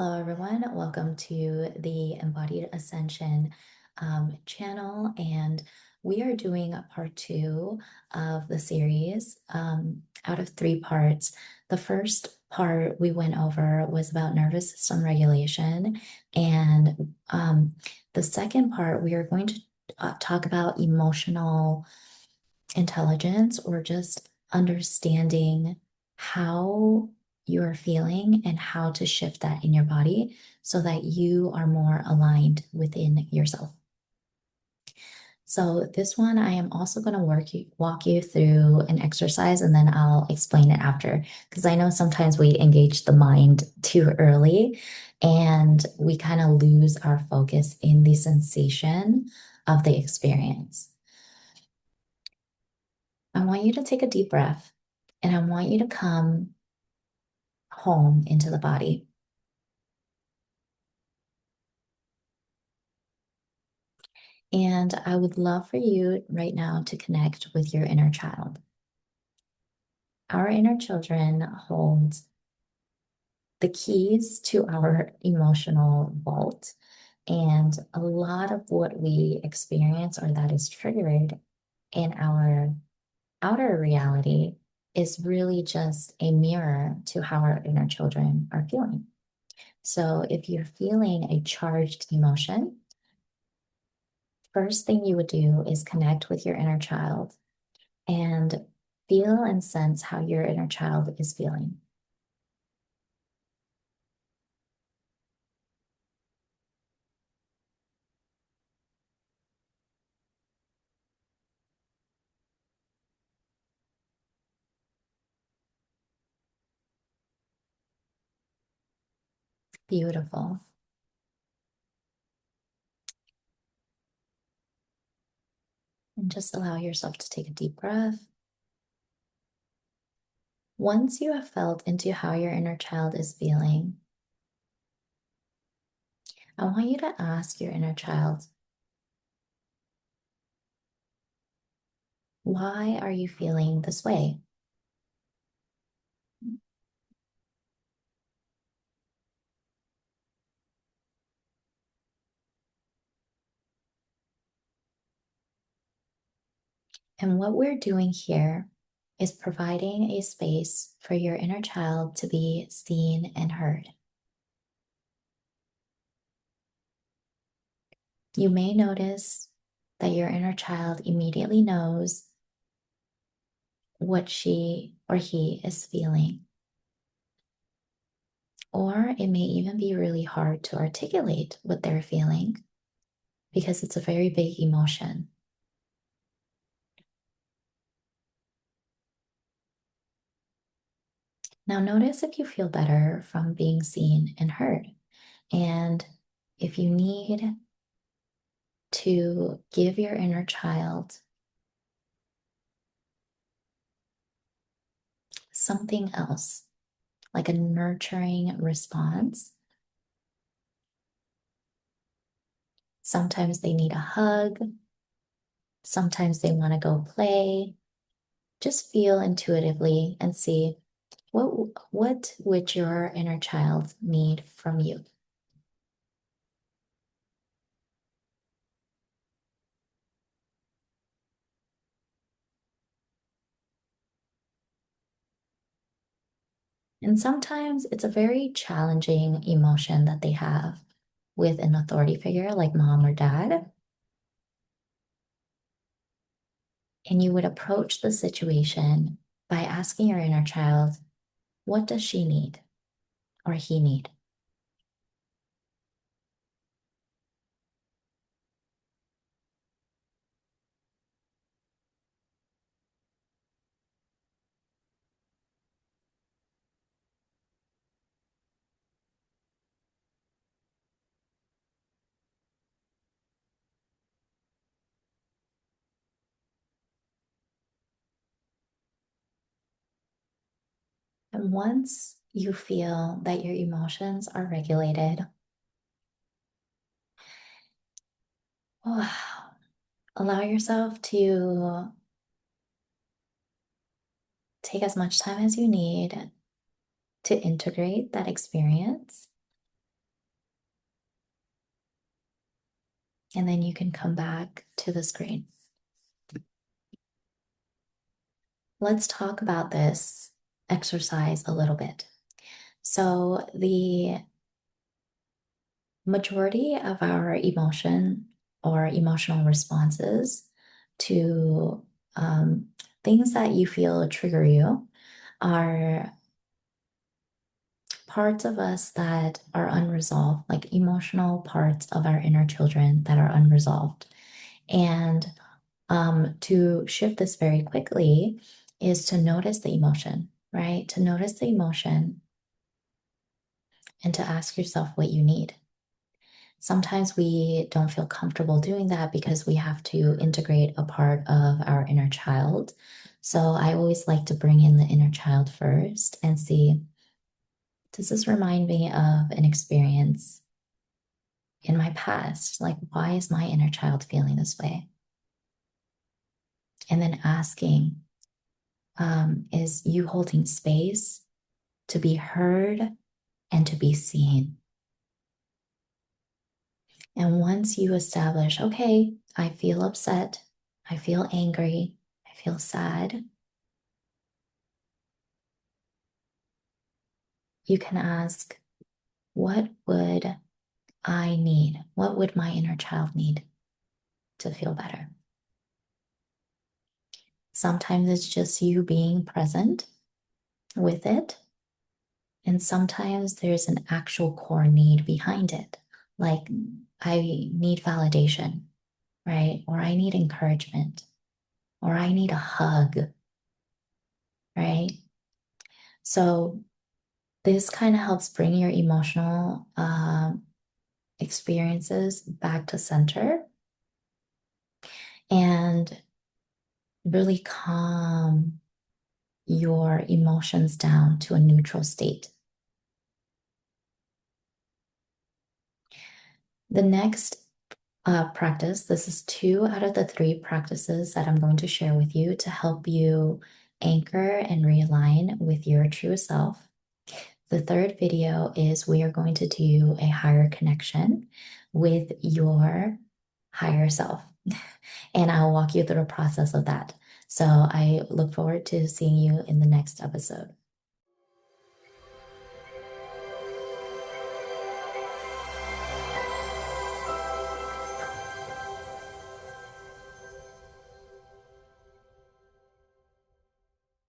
Hello, everyone. Welcome to the Embodied Ascension channel. And we are doing a part two of the series out of three parts. The first part we went over was about nervous system regulation. And the second part, we are going to talk about emotional intelligence or just understanding how you're feeling and how to shift that in your body so that you are more aligned within yourself. So this one, I am also going to walk you through an exercise and then I'll explain it after because I know sometimes we engage the mind too early and we kind of lose our focus in the sensation of the experience. I want you to take a deep breath and I want you to come home into the body. And I would love for you right now to connect with your inner child. Our inner children hold the keys to our emotional vault. And a lot of what we experience or that is triggered in our outer reality is really just a mirror to how our inner children are feeling. So if you're feeling a charged emotion, first thing you would do is connect with your inner child and feel and sense how your inner child is feeling. Beautiful. And just allow yourself to take a deep breath. Once you have felt into how your inner child is feeling, I want you to ask your inner child, why are you feeling this way? And what we're doing here is providing a space for your inner child to be seen and heard. You may notice that your inner child immediately knows what she or he is feeling. Or it may even be really hard to articulate what they're feeling because it's a very big emotion. Now, notice if you feel better from being seen and heard. And if you need to give your inner child something else, like a nurturing response, sometimes they need a hug, sometimes they want to go play. Just feel intuitively and see what would your inner child need from you. And sometimes it's a very challenging emotion that they have with an authority figure like mom or dad. And you would approach the situation by asking your inner child, what does she need or he need? And once you feel that your emotions are regulated, wow, allow yourself to take as much time as you need to integrate that experience. and then you can come back to the screen. Let's talk about this exercise a little bit. So, the majority of our emotion or emotional responses to things that you feel trigger you are parts of us that are unresolved, like emotional parts of our inner children that are unresolved. And to shift this very quickly is to notice the emotion, right? To notice the emotion and to ask yourself what you need. Sometimes we don't feel comfortable doing that because we have to integrate a part of our inner child. So I always like to bring in the inner child first and see, does this remind me of an experience in my past? Like, why is my inner child feeling this way? And then asking, is you holding space to be heard and to be seen? And once you establish, okay, I feel upset, I feel angry, I feel sad, you can ask, what would I need? What would my inner child need to feel better? Sometimes it's just you being present with it. And sometimes there's an actual core need behind it. Like, I need validation, right? Or I need encouragement, or I need a hug, right? So, this kind of helps bring your emotional experiences back to center and really calm your emotions down to a neutral state. The next practice, this is 2 out of the 3 practices that I'm going to share with you to help you anchor and realign with your true self. The third video is we are going to do a higher connection with your higher self. And I'll walk you through the process of that. So I look forward to seeing you in the next episode.